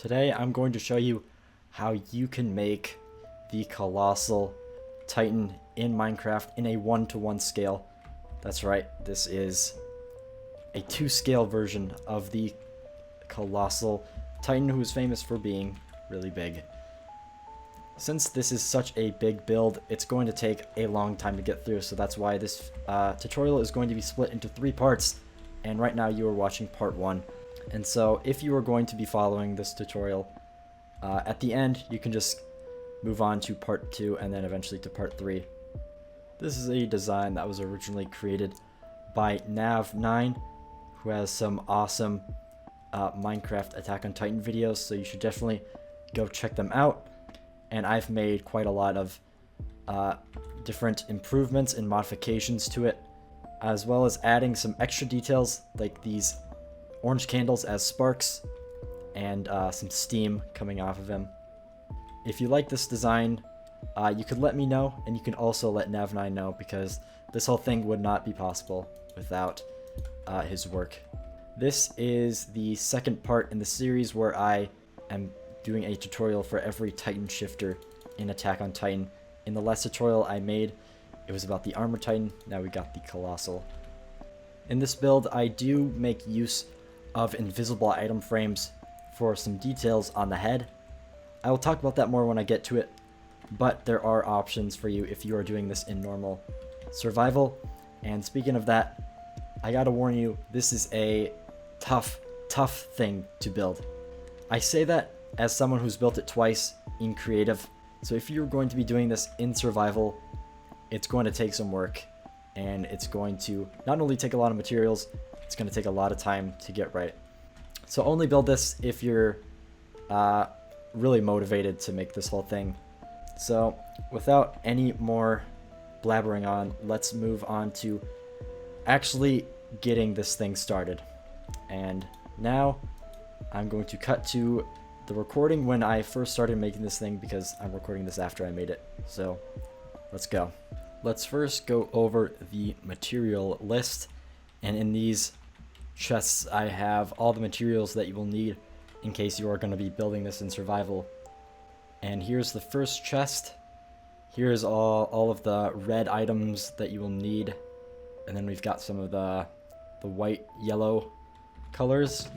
Today I'm going to show you how you can make the Colossal Titan in Minecraft in a 1-to-1 scale. That's right, this is a 2-scale version of the Colossal Titan, who is famous for being really big. Since this is such a big build, it's going to take a long time to get through, so that's why this tutorial is going to be split into 3 parts, and right now you are watching part 1. And so if you are going to be following this tutorial, at the end you can just move on to part 2 and then eventually to part 3. This is a design that was originally created by Nav9, who has some awesome Minecraft Attack on Titan videos, so you should definitely go check them out. And I've made quite a lot of different improvements and modifications to it, as well as adding some extra details like these orange candles as sparks and some steam coming off of him. If you like this design, you could let me know, and you can also let Nav9 know, because this whole thing would not be possible without his work. This is the second part in the series where I am doing a tutorial for every Titan shifter in Attack on Titan. In the last tutorial I made, it was about the Armor Titan. Now we got the Colossal. In this build, I do make use of invisible item frames for some details on the head. I will talk about that more when I get to it, but there are options for you if you are doing this in normal survival. And speaking of that, I gotta warn you, this is a tough thing to build. I say that as someone who's built it twice in creative, so if you're going to be doing this in survival, it's going to take some work, and it's going to not only take a lot of materials, it's going to take a lot of time to get right. So only build this if you're really motivated to make this whole thing. So without any more blabbering on, let's move on to actually getting this thing started. And now I'm going to cut to the recording when I first started making this thing, because I'm recording this after I made it. So let's go. Let's first go over the material list. And in these chests, I have all the materials that you will need in case you are going to be building this in survival. And here's the first chest. Here's all of the red items that you will need. And then we've got some of the white, yellow colors.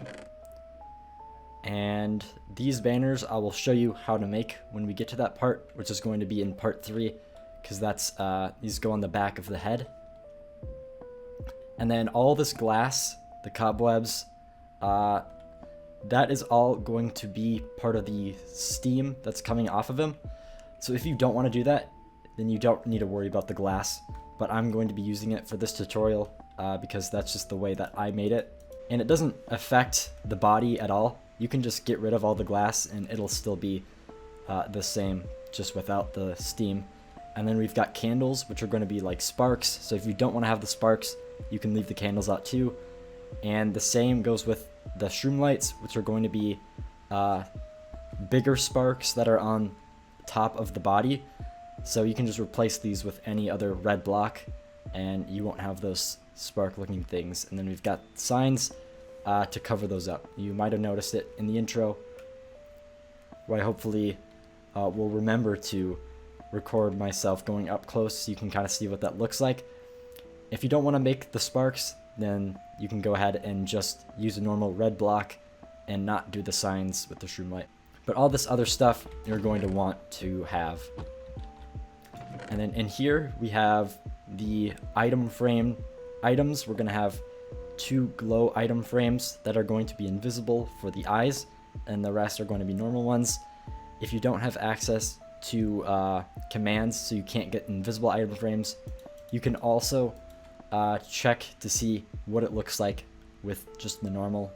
And these banners I will show you how to make when we get to that part, which is going to be in part 3, because that's these go on the back of the head. And then all this glass, the cobwebs, that is all going to be part of the steam that's coming off of him. So if you don't want to do that, then you don't need to worry about the glass. But I'm going to be using it for this tutorial because that's just the way that I made it. And it doesn't affect the body at all. You can just get rid of all the glass and it'll still be the same, just without the steam. And then we've got candles, which are going to be like sparks. So if you don't want to have the sparks, you can leave the candles out too. And the same goes with the shroom lights, which are going to be bigger sparks that are on top of the body. So you can just replace these with any other red block and you won't have those spark looking things. And then we've got signs to cover those up. You might have noticed it in the intro, where I hopefully will remember to record myself going up close so you can kind of see what that looks like. If you don't want to make the sparks, then you can go ahead and just use a normal red block and not do the signs with the shroom light. But all this other stuff you're going to want to have. And then in here we have the item frame items. We're going to have 2 glow item frames that are going to be invisible for the eyes, and the rest are going to be normal ones. If you don't have access to commands, so you can't get invisible item frames, you can also check to see what it looks like with just the normal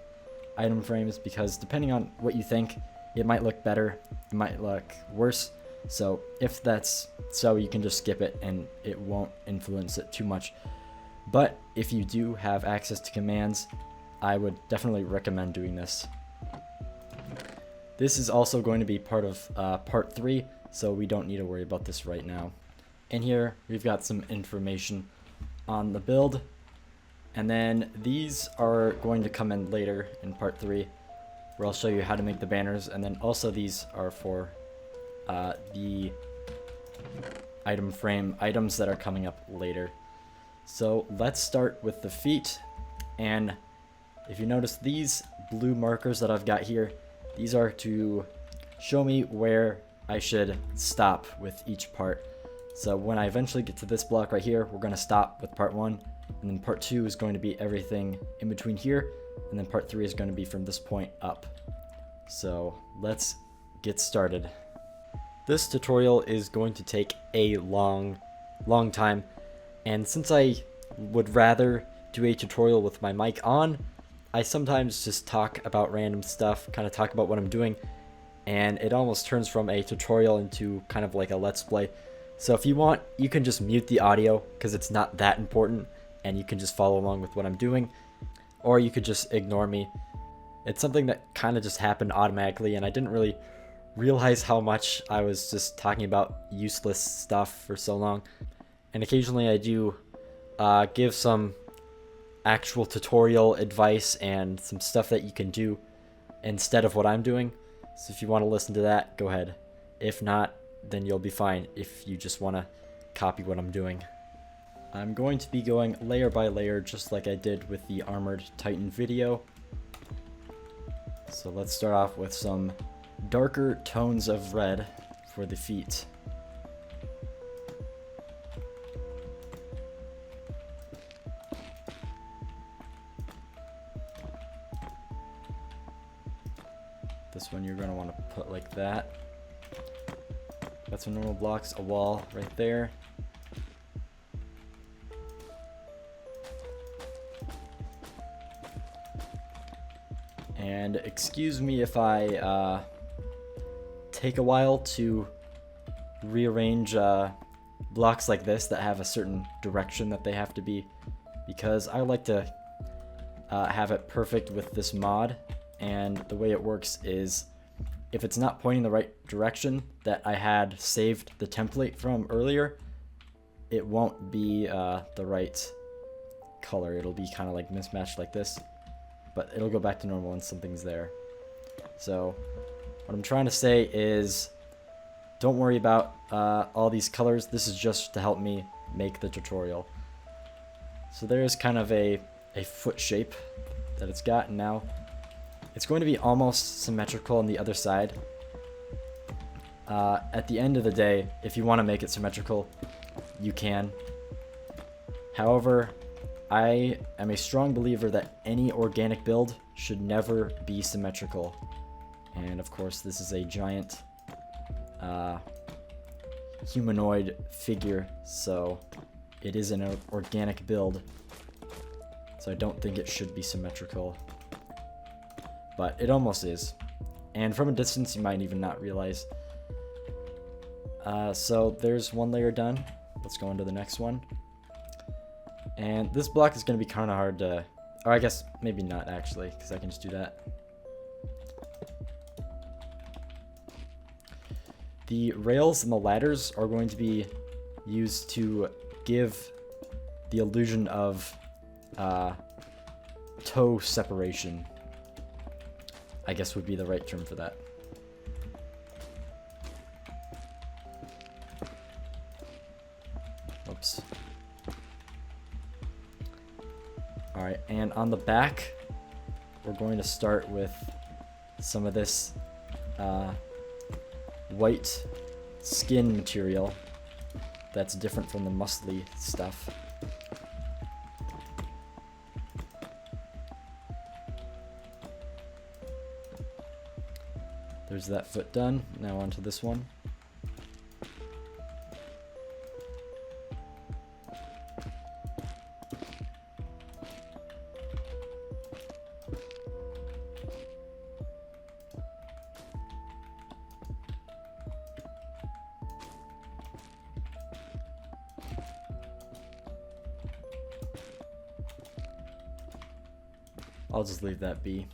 item frames, because depending on what you think, it might look better, it might look worse. So if that's so, you can just skip it and it won't influence it too much. But if you do have access to commands, I would definitely recommend doing this. This is also going to be part of part 3, so we don't need to worry about this right now. In here, we've got some information on the build, and then these are going to come in later in part 3, where I'll show you how to make the banners, and then also these are for the item frame items that are coming up later. So let's start with the feet, and if you notice these blue markers that I've got here, these are to show me where I should stop with each part. So when I eventually get to this block right here, we're going to stop with part 1, and then part 2 is going to be everything in between here, and then part 3 is going to be from this point up. So let's get started. This tutorial is going to take a long time, and since I would rather do a tutorial with my mic on, I sometimes just talk about random stuff, kind of talk about what I'm doing, and it almost turns from a tutorial into kind of like a let's play. So if you want, you can just mute the audio because it's not that important, and you can just follow along with what I'm doing, or you could just ignore me. It's something that kind of just happened automatically, and I didn't really realize how much I was just talking about useless stuff for so long. And occasionally I do give some actual tutorial advice and some stuff that you can do instead of what I'm doing. So if you want to listen to that, go ahead. If not, then you'll be fine if you just want to copy what I'm doing. I'm going to be going layer by layer just like I did with the Armored Titan video. So let's start off with some darker tones of red for the feet. This one you're going to want to put like that. Got some normal blocks, a wall right there. And excuse me if I take a while to rearrange blocks like this that have a certain direction that they have to be, because I like to have it perfect with this mod. And the way it works is if it's not pointing the right direction that I had saved the template from earlier, it won't be the right color. It'll be kind of like mismatched like this, but it'll go back to normal when something's there. So what I'm trying to say is, don't worry about all these colors. This is just to help me make the tutorial. So there's kind of a foot shape that it's got, and now it's going to be almost symmetrical on the other side. At the end of the day, if you want to make it symmetrical, you can. However, I am a strong believer that any organic build should never be symmetrical. And of course, this is a giant humanoid figure, so it is an organic build. So I don't think it should be symmetrical. But it almost is. And from a distance, you might even not realize. So there's one layer done. Let's go on to the next one. And this block is going to be kind of hard to... Or I guess maybe not actually, because I can just do that. The rails and the ladders are going to be used to give the illusion of toe separation, I guess would be the right term for that. Oops. Alright, and on the back, we're going to start with some of this white skin material that's different from the muscly stuff. There's that foot done. Now onto this one. I'll just leave that be.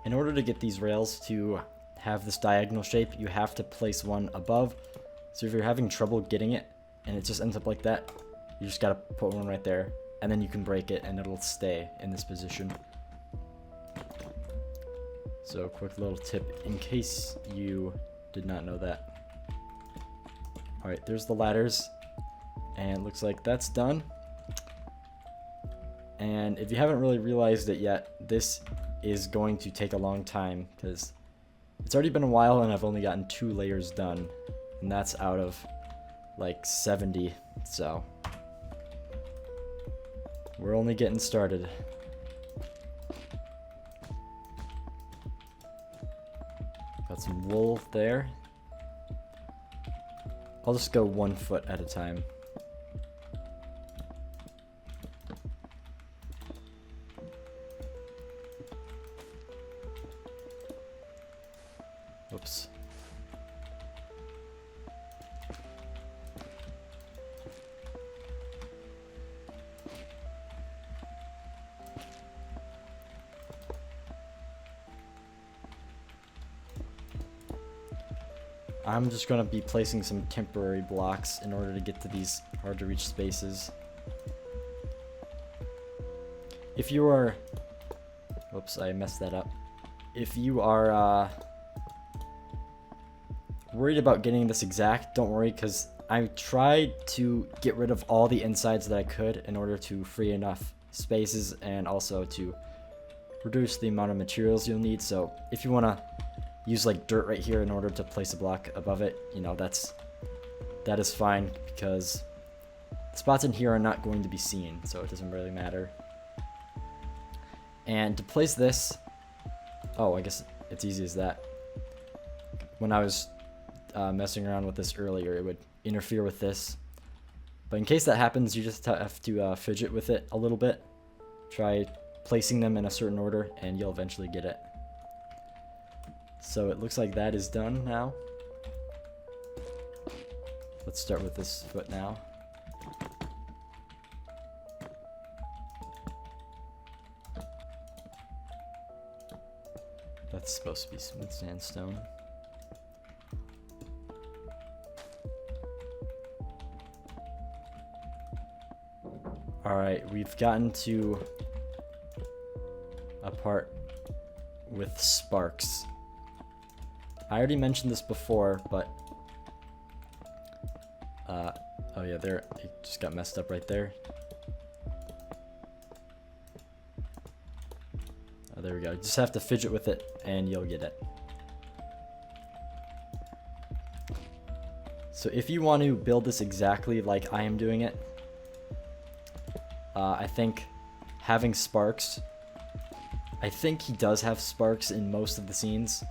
in order to get these rails to have this diagonal shape, you have to place one above. So if you're having trouble getting it and it just ends up like that, you just gotta put one right there, and then you can break it and it'll stay in this position. So quick little tip in case you did not know that. Alright, there's the ladders, and it looks like that's done. And if you haven't really realized it yet, this is going to take a long time because it's already been a while and I've only gotten 2 layers done, and that's out of like 70, so we're only getting started. Got some wool there. I'll just go 1 foot at a time. Oops. I'm just going to be placing some temporary blocks in order to get to these hard to reach spaces. If you are... Whoops, I messed that up. If you are worried about getting this exact, don't worry, because I tried to get rid of all the insides that I could in order to free enough spaces and also to reduce the amount of materials you'll need. So if you want to use like dirt right here in order to place a block above it, you know, that is fine, because the spots in here are not going to be seen, so it doesn't really matter. And to place this, oh, I guess it's easy as that. When I was messing around with this earlier, it would interfere with this, but in case that happens, you just have to fidget with it a little bit. Try placing them in a certain order and you'll eventually get it. So it looks like that is done now. Let's start with this foot now. That's supposed to be smooth sandstone. Alright, we've gotten to a part with sparks. I already mentioned this before, but oh yeah, there, it just got messed up right there. Oh, there we go. You just have to fidget with it and you'll get it. So if you want to build this exactly like I am doing it, I think having sparks, I think he does have sparks in most of the scenes.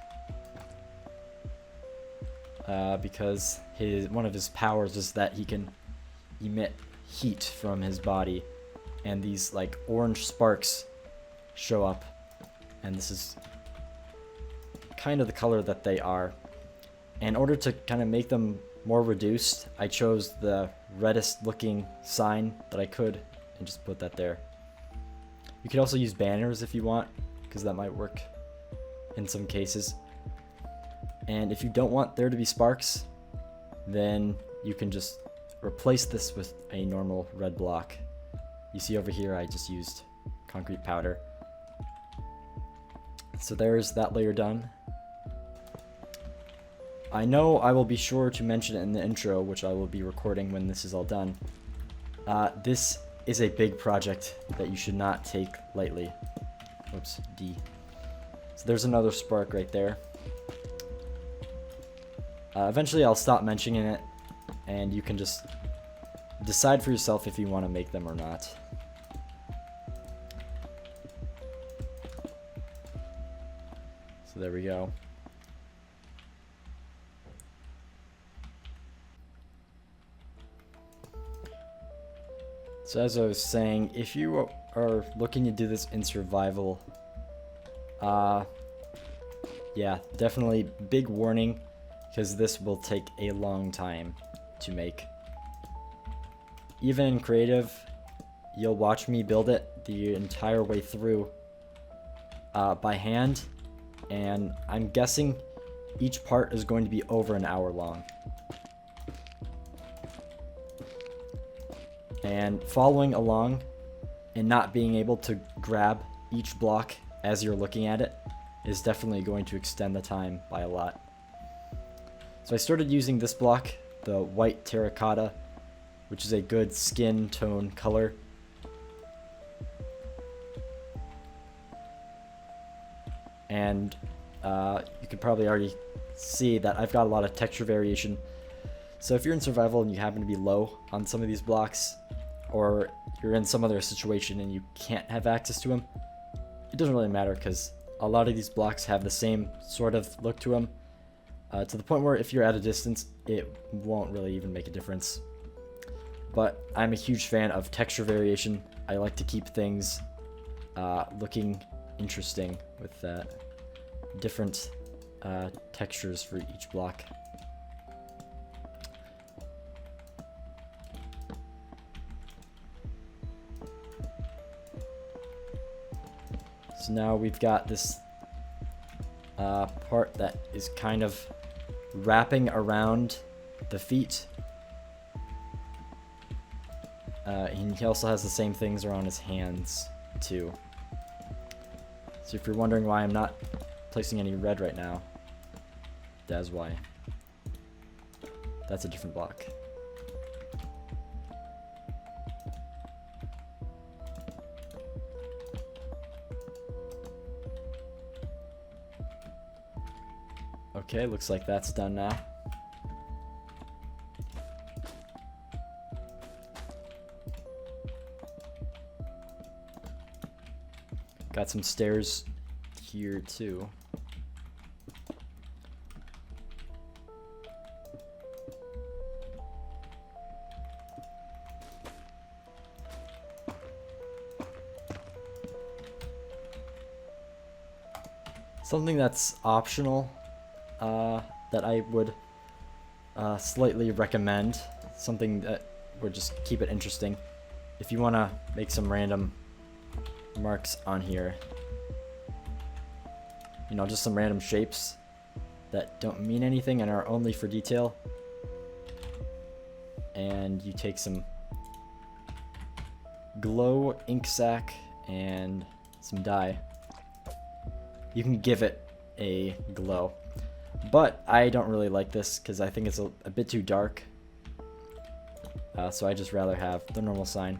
Because one of his powers is that he can emit heat from his body, and these like orange sparks show up, and this is kind of the color that they are. In order to kind of make them more reduced, I chose the reddest looking sign that I could and just put that there. You could also use banners if you want, because that might work in some cases. And if you don't want there to be sparks, then you can just replace this with a normal red block. You see over here, I just used concrete powder. So there's that layer done. I know I will be sure to mention it in the intro, which I will be recording when this is all done. This is a big project that you should not take lightly. Oops, D. So there's another spark right there. Eventually I'll stop mentioning it, and you can just decide for yourself if you want to make them or not. So there we go. So as I was saying, if you are looking to do this in survival, yeah, definitely big warning, because this will take a long time to make. Even in creative, you'll watch me build it the entire way through by hand, and I'm guessing each part is going to be over an hour long. And following along and not being able to grab each block as you're looking at it is definitely going to extend the time by a lot. So I started using this block, the white terracotta, which is a good skin tone color. And you can probably already see that I've got a lot of texture variation. So if you're in survival and you happen to be low on some of these blocks, or you're in some other situation and you can't have access to them, it doesn't really matter because a lot of these blocks have the same sort of look to them, to the point where if you're at a distance, it won't really even make a difference. But I'm a huge fan of texture variation. I like to keep things looking interesting with different textures for each block. So now we've got this part that is kind of wrapping around the feet. And he also has the same things around his hands too. So if you're wondering why I'm not placing any red right now, that's why. That's a different block. Okay, looks like that's done now. Got some stairs here too. Something that's optional that I would slightly recommend, something that would just keep it interesting. If you want to make some random marks on here, you know, just some random shapes that don't mean anything and are only for detail, and you take some glow ink sac and some dye, you can give it a glow. But I don't really like this because I think it's a bit too dark, so I just rather have the normal sign.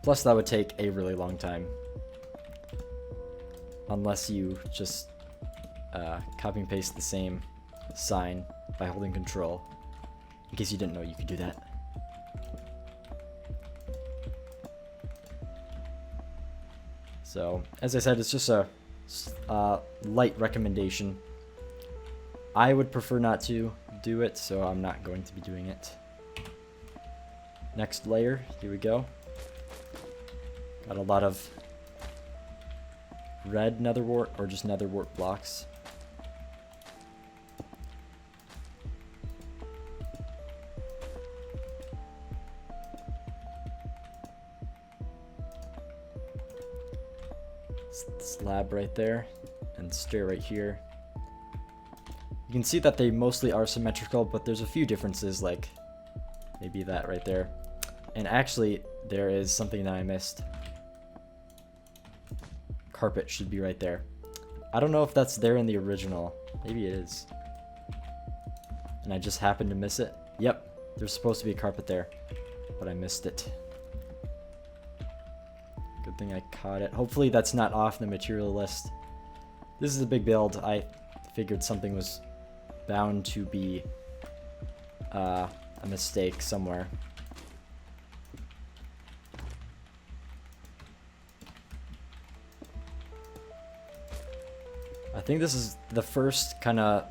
Plus that would take a really long time, unless you just copy and paste the same sign by holding control, in case you didn't know you could do that. So as I said, it's just a light recommendation. I would prefer not to do it, so I'm not going to be doing it. Next layer, here we go. Got a lot of red netherwort, or just netherwort blocks. Slab right there, and stair right here. You can see that they mostly are symmetrical, but there's a few differences, like maybe that right there. And actually, there is something that I missed. Carpet should be right there. I don't know if that's there in the original. Maybe it is. And I just happened to miss it. Yep, there's supposed to be a carpet there, but I missed it. Good thing I caught it. Hopefully that's not off the material list. This is a big build. I figured something was bound to be a mistake somewhere. I think this is the first kind of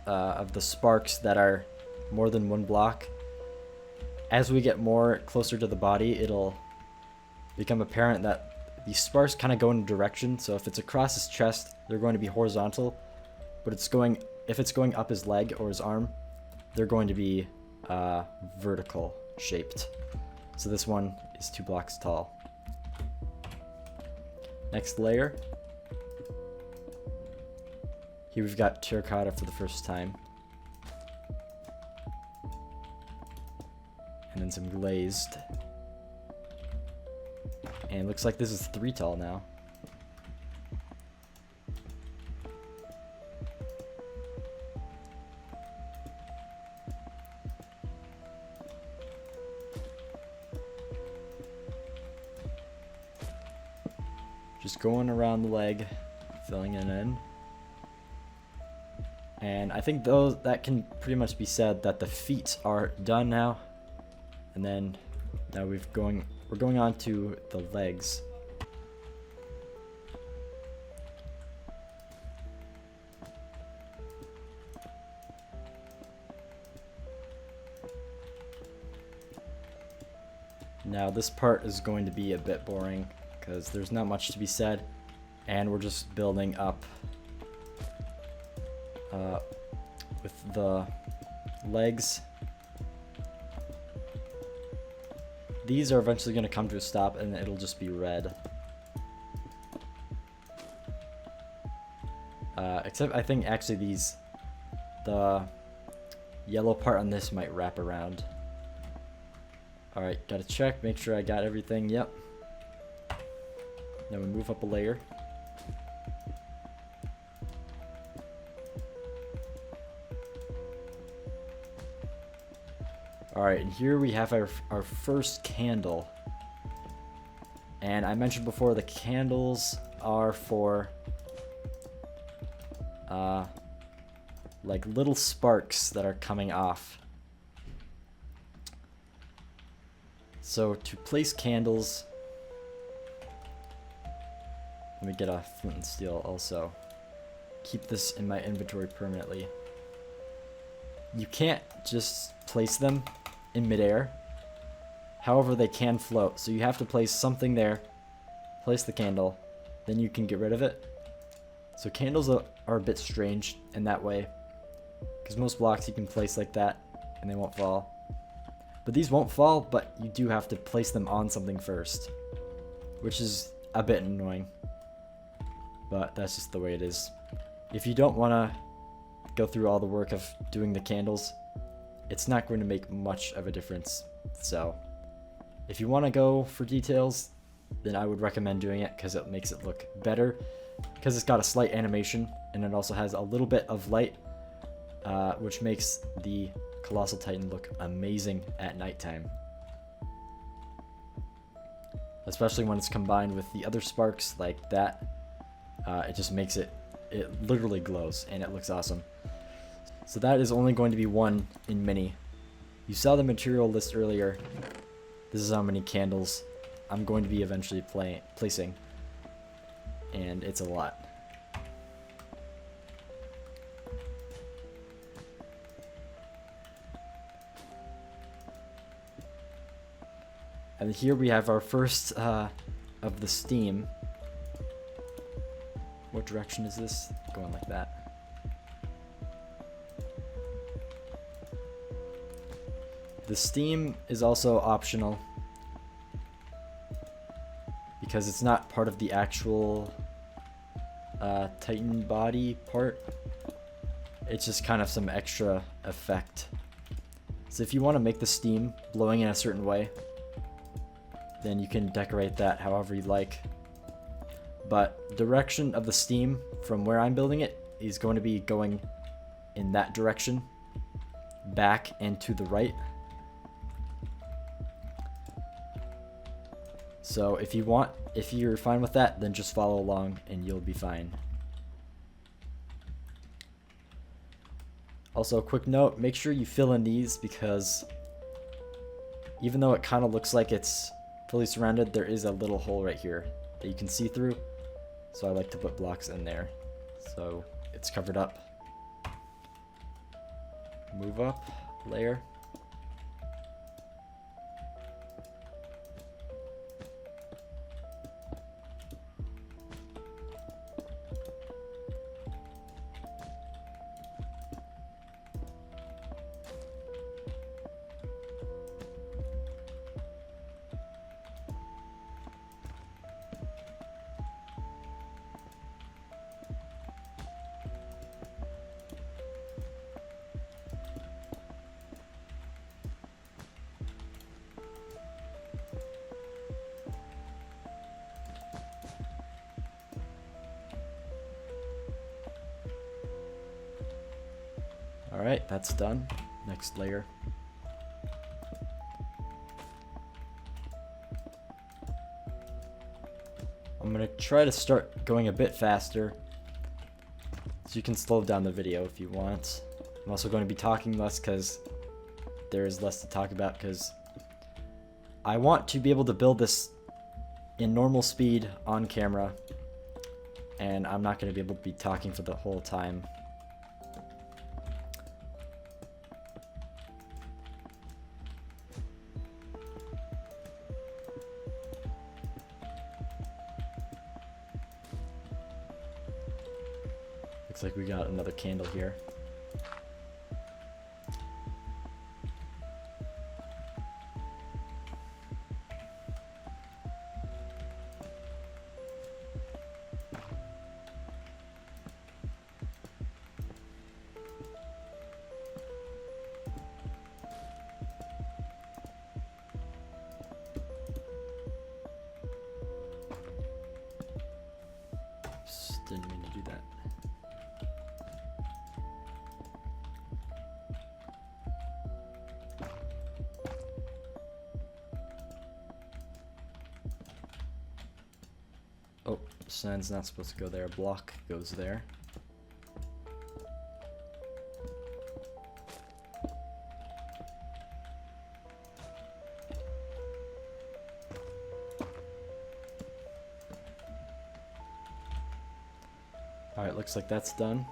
the sparks that are more than one block. As we get more closer to the body, it'll become apparent that these sparks kind of go in a direction. So if it's across his chest, they're going to be horizontal, but if it's going up his leg or his arm, they're going to be vertical shaped. So this one is 2 blocks tall. Next layer. Here we've got terracotta for the first time. And then some glazed. And it looks like this is 3 tall now. Just going around the leg, filling it in. And I think that can pretty much be said that the feet are done now. And then now we're going on to the legs. Now this part is going to be a bit boring because there's not much to be said, and we're just building up with the legs. These are eventually going to come to a stop and it'll just be red. Except I think actually the yellow part on this might wrap around. Alright, gotta check, make sure I got everything, yep. Then we move up a layer. Alright, and here we have our first candle. And I mentioned before the candles are for like little sparks that are coming off. So to place candles, let me get a flint and steel also. Keep this in my inventory permanently. You can't just place them in midair. However, they can float. So you have to place something there, place the candle, then you can get rid of it. So candles are a bit strange in that way, because most blocks you can place like that and they won't fall. But these won't fall, but you do have to place them on something first, which is a bit annoying. But that's just the way it is. If you don't want to go through all the work of doing the candles, it's not going to make much of a difference. So if you want to go for details, then I would recommend doing it because it makes it look better, because it's got a slight animation and it also has a little bit of light, which makes the Colossal Titan look amazing at nighttime. Especially when it's combined with the other sparks like that. It just makes it literally glows and it looks awesome. So that is only going to be 1 in mini. You saw the material list earlier. This is how many candles I'm going to be eventually placing. And it's a lot. And here we have our first of the steam. What direction is this? Going like that. The steam is also optional because it's not part of the actual Titan body part. It's just kind of some extra effect. So if you want to make the steam blowing in a certain way, then you can decorate that however you like. But direction of the steam from where I'm building it is going to be going in that direction, back and to the right. So if you're fine with that, then just follow along and you'll be fine. Also, a quick note, make sure you fill in these, because even though it kind of looks like it's fully surrounded, there is a little hole right here that you can see through. So I like to put blocks in there so it's covered up. Move up layer. Alright, that's done. Next layer. I'm gonna try to start going a bit faster, so you can slow down the video if you want. I'm also going to be talking less because there is less to talk about, because I want to be able to build this in normal speed on camera, and I'm not going to be able to be talking for the whole time. Looks like we got another candle here. Oops, didn't mean to do that. Oh, sign's not supposed to go there. Block goes there. Alright, looks like that's done.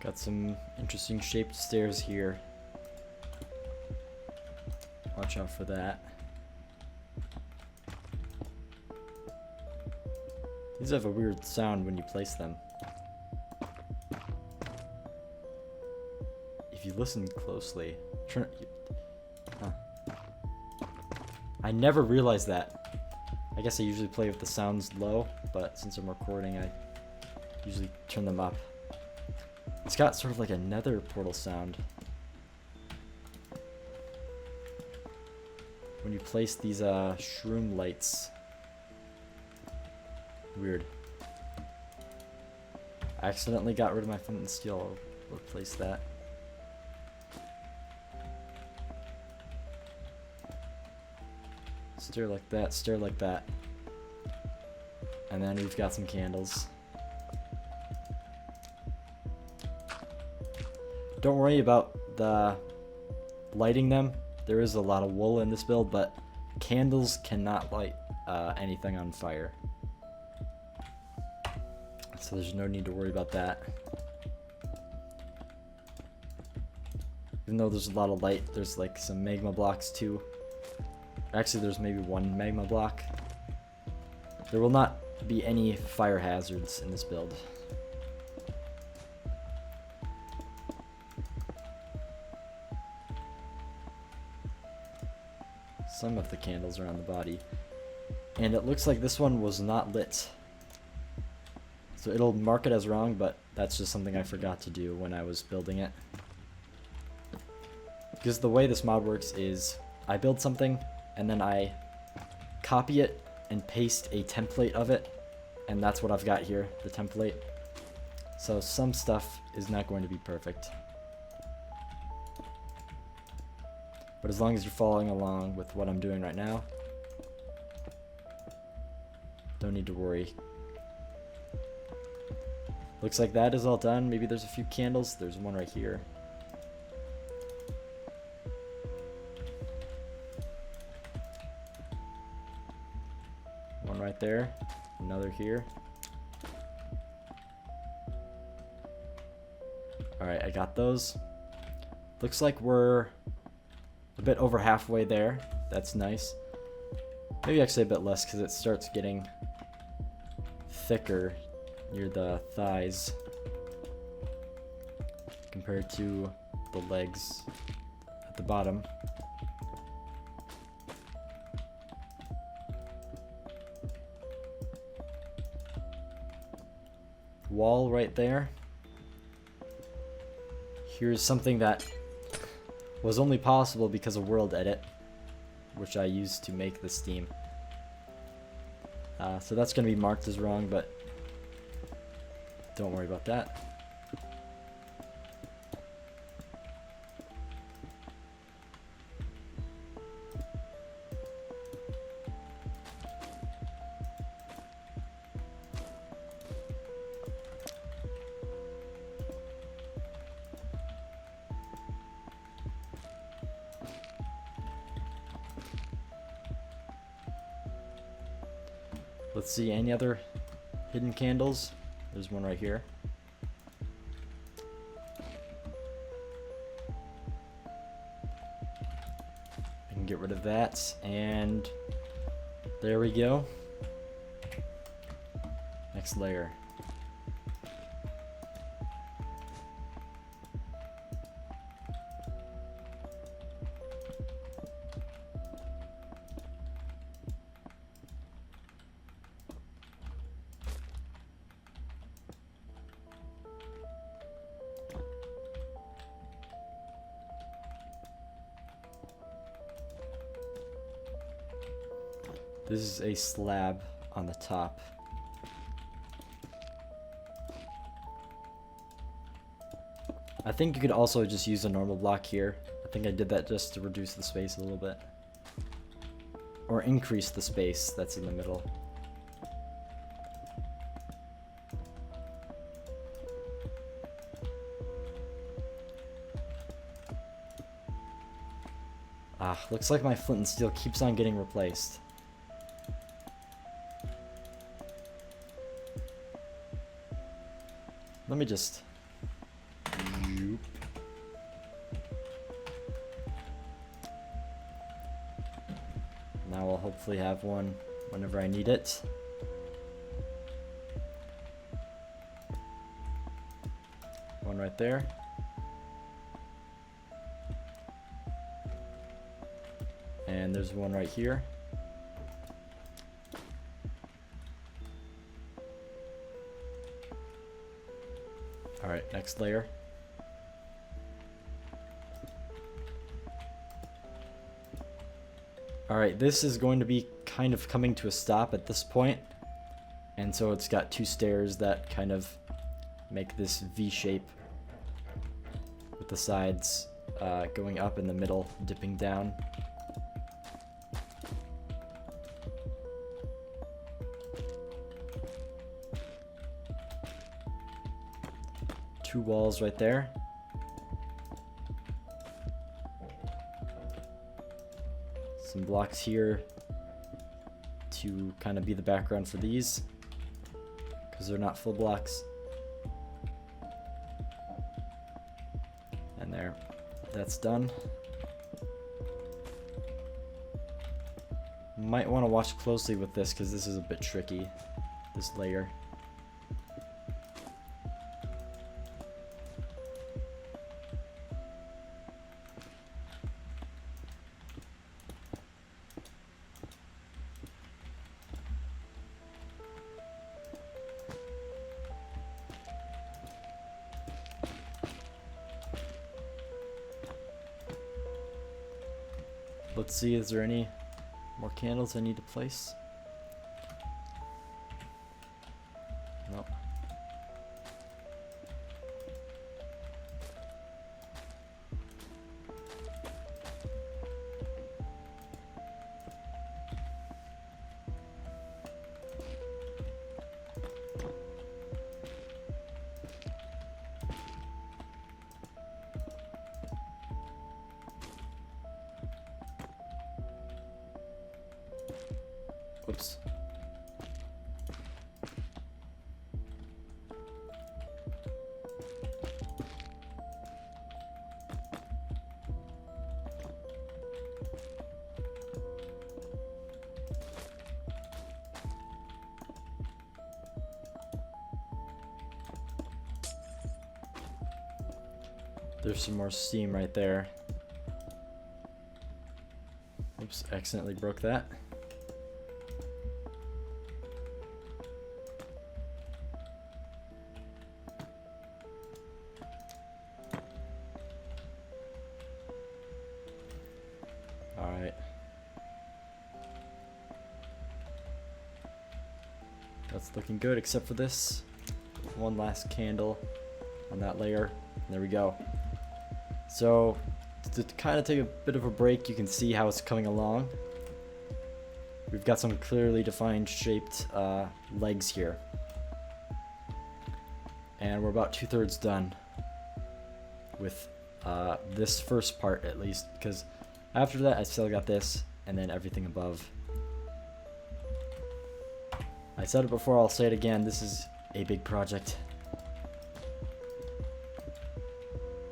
Got some interesting shaped stairs here. Watch out for that. These have a weird sound when you place them. If you listen closely, I never realized that. I guess I usually play with the sounds low, but since I'm recording, I usually turn them up. It's got sort of like a nether portal sound. When you place these shroom lights. Weird. I accidentally got rid of my flint and steel. I'll replace that. Stir like that, stir like that. And then we've got some candles. Don't worry about the lighting them. There is a lot of wool in this build, but candles cannot light anything on fire. So there's no need to worry about that. Even though there's a lot of light, there's like some magma blocks too. Actually, there's maybe one magma block. There will not be any fire hazards in this build. Some of the candles are on the body. And it looks like this one was not lit. So it'll mark it as wrong, but that's just something I forgot to do when I was building it. Because the way this mod works is I build something and then I copy it and paste a template of it, and that's what I've got here, the template. So some stuff is not going to be perfect. But as long as you're following along with what I'm doing right now, don't need to worry. Looks like that is all done. Maybe there's a few candles. There's one right here. One right there. Another here. Alright, I got those. Looks like we're a bit over halfway there. That's nice. Maybe actually a bit less because it starts getting thicker near the thighs compared to the legs at the bottom. wall right there. Here's something that was only possible because of World Edit, which I used to make this theme. So that's going to be marked as wrong, but don't worry about that. Let's see, any other hidden candles? There's one right here. I can get rid of that, and there we go. Next layer. This is a slab on the top. I think you could also just use a normal block here. I think I did that just to reduce the space a little bit. Or increase the space that's in the middle. Looks like my flint and steel keeps on getting replaced. Let me just... Now I'll hopefully have one whenever I need it. One right there. And there's one right here. Alright, next layer. Alright, this is going to be kind of coming to a stop at this point. And so it's got two stairs that kind of make this V shape with the sides going up in the middle, dipping down. Two walls right there. Some blocks here to kind of be the background for these, because they're not full blocks. And there, that's done. Might want to watch closely with this because this is a bit tricky, this layer. Let's see, is there any more candles I need to place? Nope. Whoops. There's some more steam right there. Oops, accidentally broke that. It's looking good except for this. One last candle on that layer. There we go. So to kind of take a bit of a break, you can see how it's coming along. We've got some clearly defined shaped legs here. And we're about 2/3 done with this first part, at least, because after that I still got this and then everything above. I said it before, I'll say it again, this is a big project.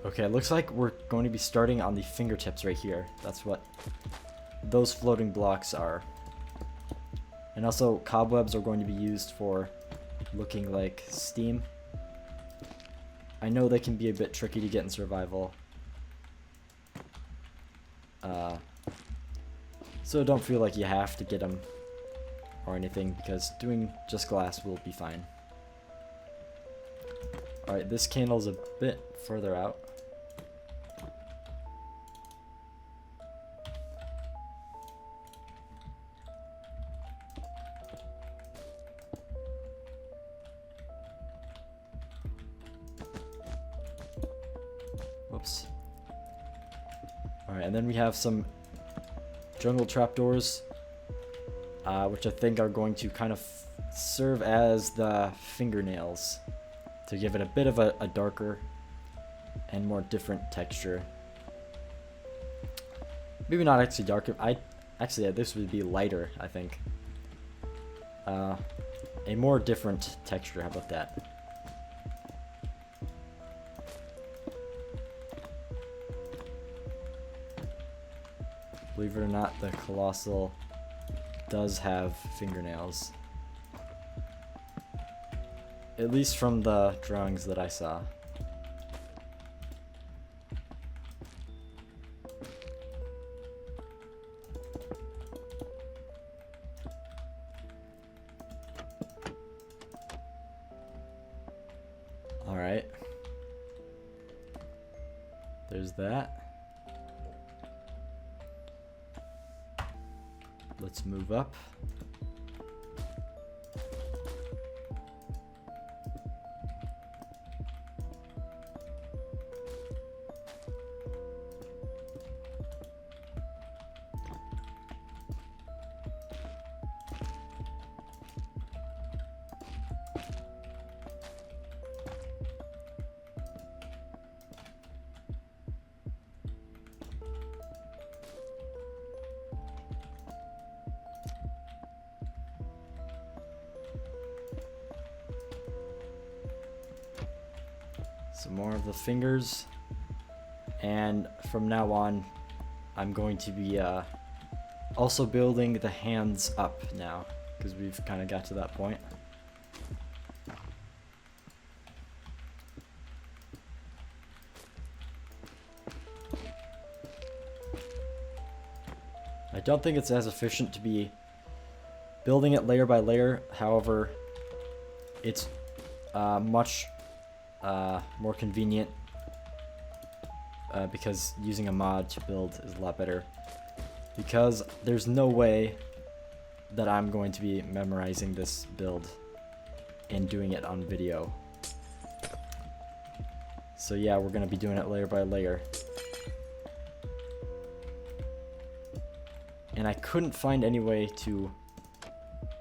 Okay, it looks like we're going to be starting on the fingertips right here. That's what those floating blocks are. And also cobwebs are going to be used for looking like steam. I know they can be a bit tricky to get in survival. So don't feel like you have to get them or anything, because doing just glass will be fine. Alright, this candle's a bit further out. Whoops. Alright, and then we have some jungle trapdoors, which I think are going to kind of serve as the fingernails to give it a bit of a darker and more different texture. Maybe not actually darker. This would be lighter, I think. A more different texture, how about that? Believe it or not, the Colossal does have fingernails. At least from the drawings that I saw. Alright. There's that. Let's move up. Some more of the fingers, and from now on I'm going to be also building the hands up now, because we've kind of got to that point. I don't think it's as efficient to be building it layer by layer, however it's much more convenient because using a mod to build is a lot better, because there's no way that I'm going to be memorizing this build and doing it on video. So yeah, we're gonna be doing it layer by layer. And I couldn't find any way to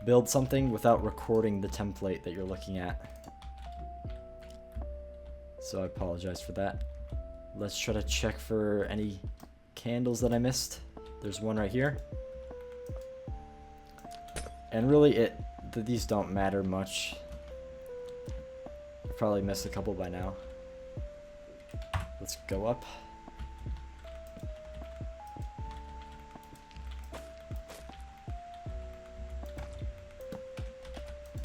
build something without recording the template that you're looking at. So I apologize for that. Let's try to check for any candles that I missed. There's one right here. And really, these don't matter much. I've probably missed a couple by now. Let's go up.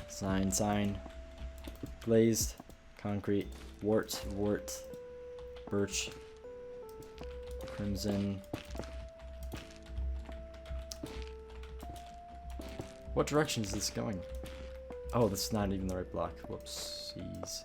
Sign, glazed, concrete, wart, birch, crimson. What direction is this going? Oh, this is not even the right block. Whoopsies.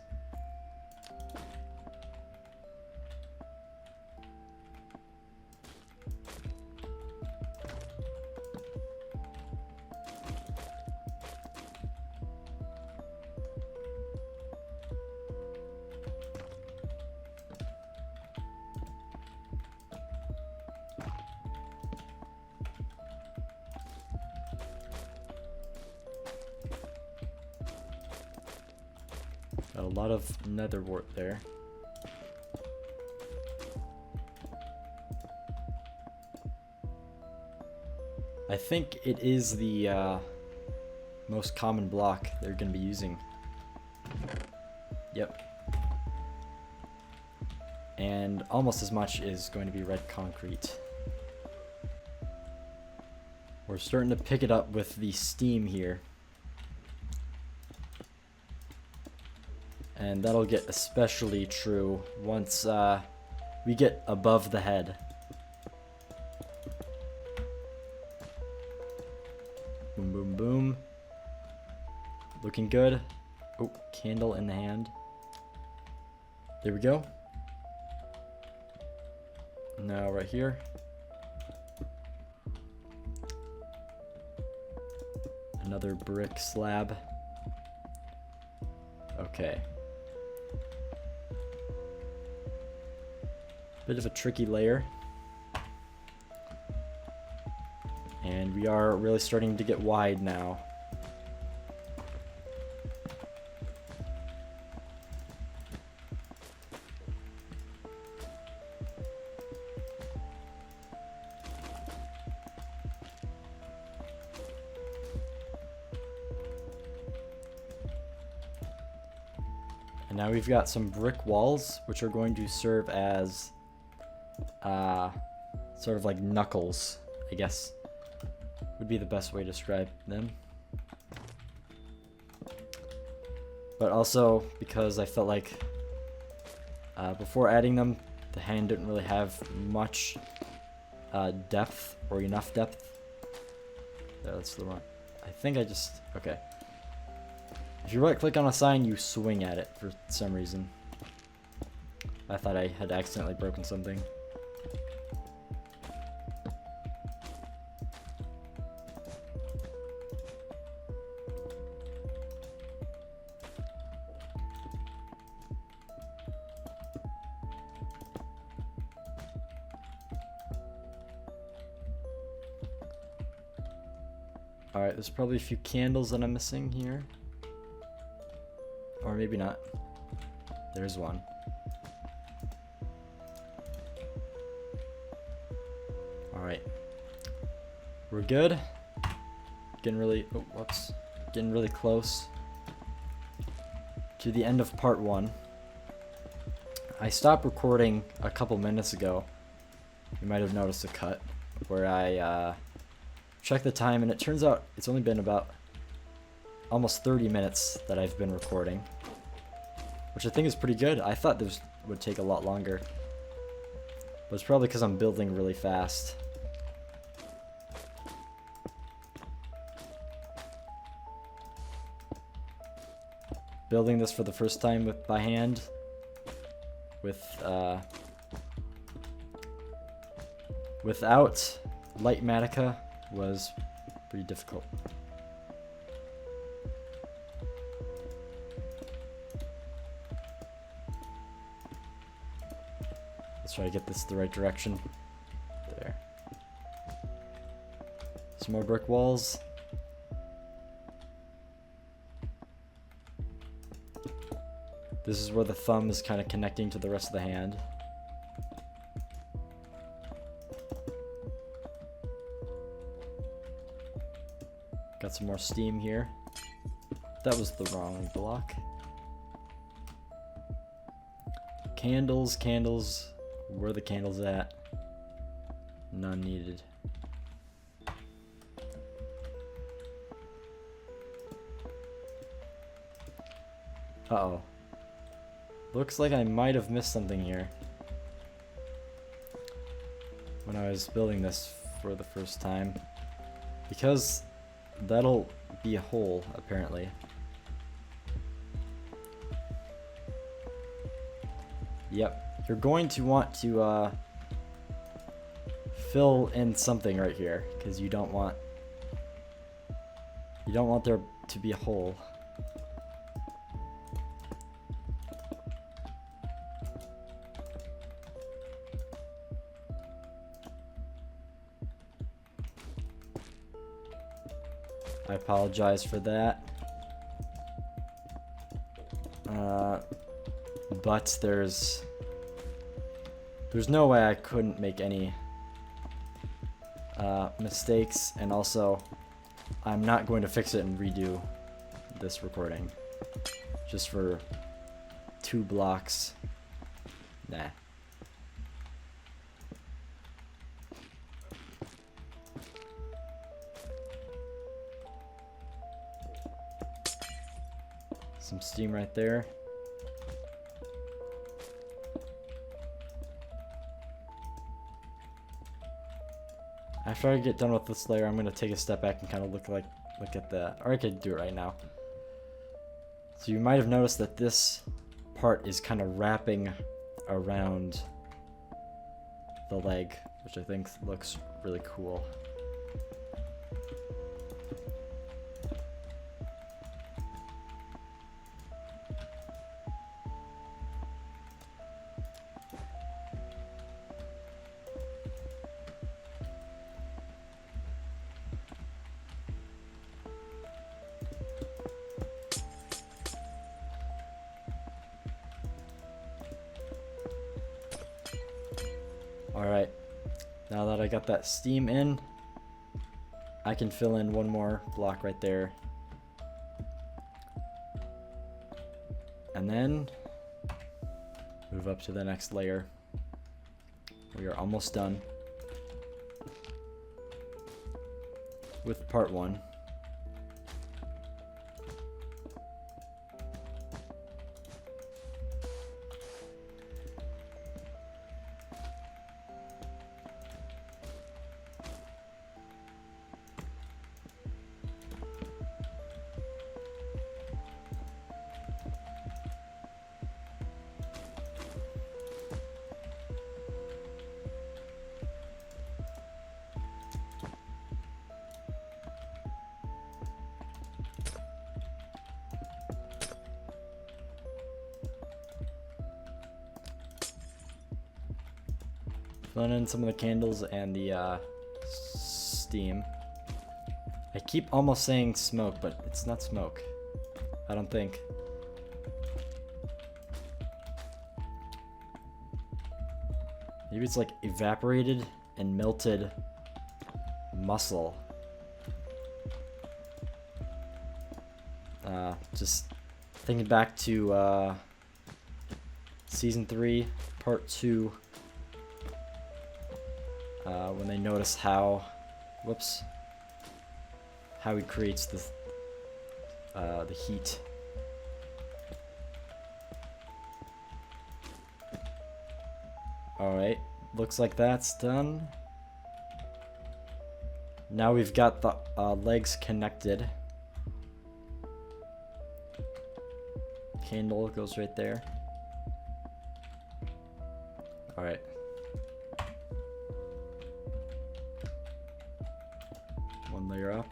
Got a lot of nether wart there. I think it is the most common block they're going to be using. Yep. And almost as much is going to be red concrete. We're starting to pick it up with the steam here. And that'll get especially true once we get above the head. Boom, boom, boom. Looking good. Oh, candle in the hand. There we go. Now right here. Another brick slab. Okay. Bit of a tricky layer. And we are really starting to get wide now. And now we've got some brick walls, which are going to serve as sort of like knuckles, I guess would be the best way to describe them. But also because I felt like before adding them, the hand didn't really have much depth or enough depth. That's the wrong. I think I just okay. If you right click on a sign, you swing at it for some reason. I thought I had accidentally broken something. Alright, there's probably a few candles that I'm missing here. Or maybe not. There's one. Alright. We're good. Getting really, oh, whoops. Getting really close to the end of part 1. I stopped recording a couple minutes ago. You might have noticed a cut where I checked the time, and it turns out it's only been about almost 30 minutes that I've been recording, which I think is pretty good. I thought this would take a lot longer, but it's probably because I'm building really fast. Building this for the first time by hand without light matica was pretty difficult. Let's try to get this the right direction. There. Some more brick walls. This is where the thumb is kind of connecting to the rest of the hand. Got some more steam here. That was the wrong block. Candles, candles. Where are the candles at? None needed. Uh-oh. Looks like I might have missed something here when I was building this for the first time, because that'll be a hole, apparently. Yep, you're going to want to fill in something right here, because you don't want there to be a hole. I apologize for that. but there's no way I couldn't make any mistakes, and also I'm not going to fix it and redo this recording just for 2 blocks. Nah. Some steam right there. After I get done with this layer, I'm going to take a step back and kind of look at the, or I could do it right now. So you might have noticed that this part is kind of wrapping around the leg, which I think looks really cool. Alright, now that I got that steam in, I can fill in one more block right there. And then move up to the next layer. We are almost done with part 1. Filling in some of the candles and the steam. I keep almost saying smoke, but it's not smoke. I don't think. Maybe it's like evaporated and melted muscle. Just thinking back to season 3, part 2. When they notice how he creates the heat. Alright, looks like that's done. Now we've got the legs connected. Candle goes right there. Alright. One layer up.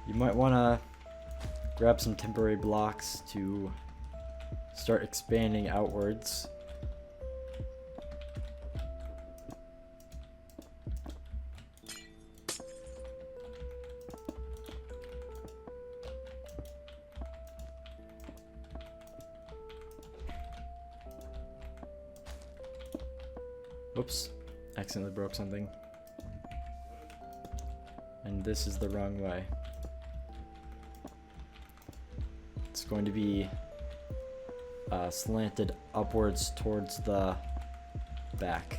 You might want to grab some temporary blocks to start expanding outwards. Whoops, accidentally broke something. And this is the wrong way. It's going to be slanted upwards towards the back.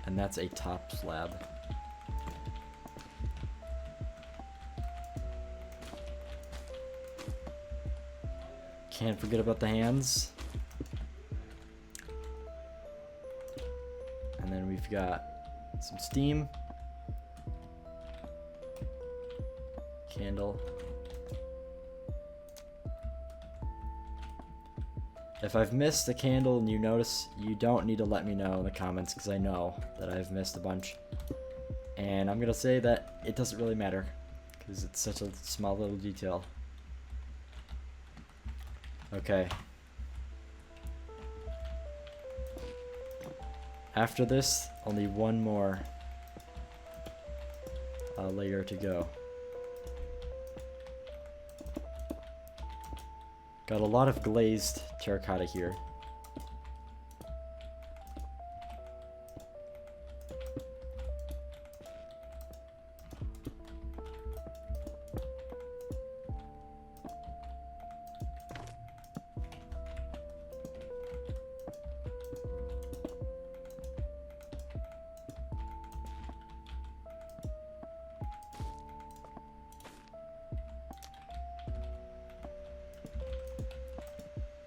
And that's a top slab. Can't forget about the hands. And then we've got some steam. Candle. If I've missed a candle and you notice, you don't need to let me know in the comments because I know that I've missed a bunch. And I'm gonna say that it doesn't really matter because it's such a small little detail. Okay. After this, only one more layer to go. Got a lot of glazed terracotta here.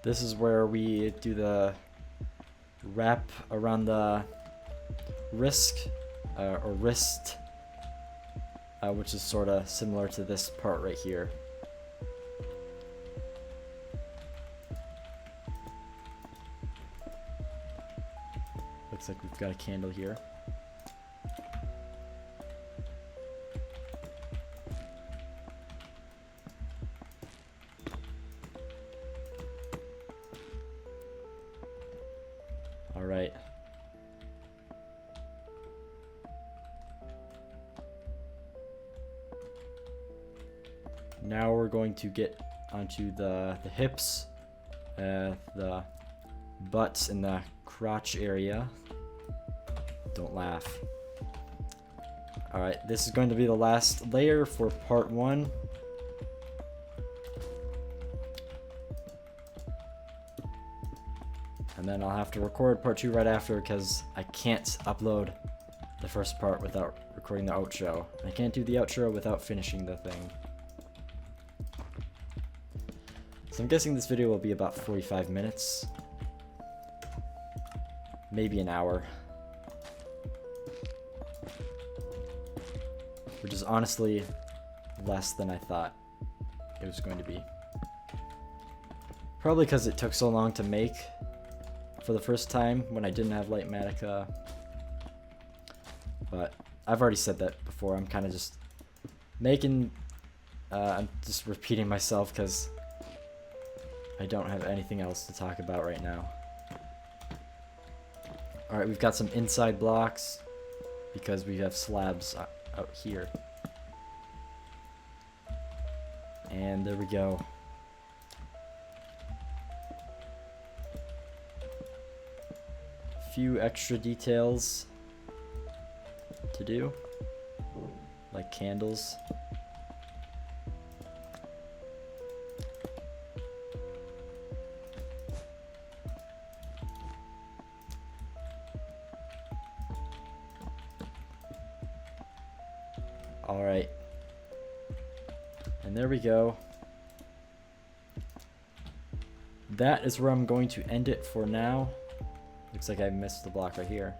This is where we do the wrap around the wrist, which is sort of similar to this part right here. Looks like we've got a candle here. Alright. Now we're going to get onto the hips, the butts, and the crotch area. Don't laugh. Alright, this is going to be the last layer for part 1. And then I'll have to record part 2 right after because I can't upload the first part without recording the outro. I can't do the outro without finishing the thing. So I'm guessing this video will be about 45 minutes. Maybe an hour. Which is honestly less than I thought it was going to be. Probably because it took so long to make for the first time when I didn't have Lightmatic. But I've already said that before. I'm kind of just making... I'm just repeating myself because I don't have anything else to talk about right now. Alright, we've got some inside blocks because we have slabs out here. And there we go. Few extra details to do, like candles. All right, and there we go. That is where I'm going to end it for now. Looks like I missed the block right here.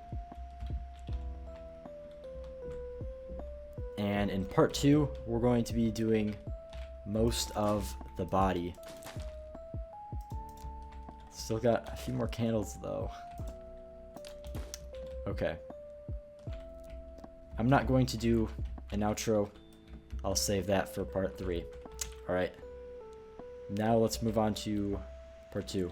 And in part 2, we're going to be doing most of the body. Still got a few more candles though. Okay. I'm not going to do an outro. I'll save that for part 3. Alright. Now let's move on to part 2.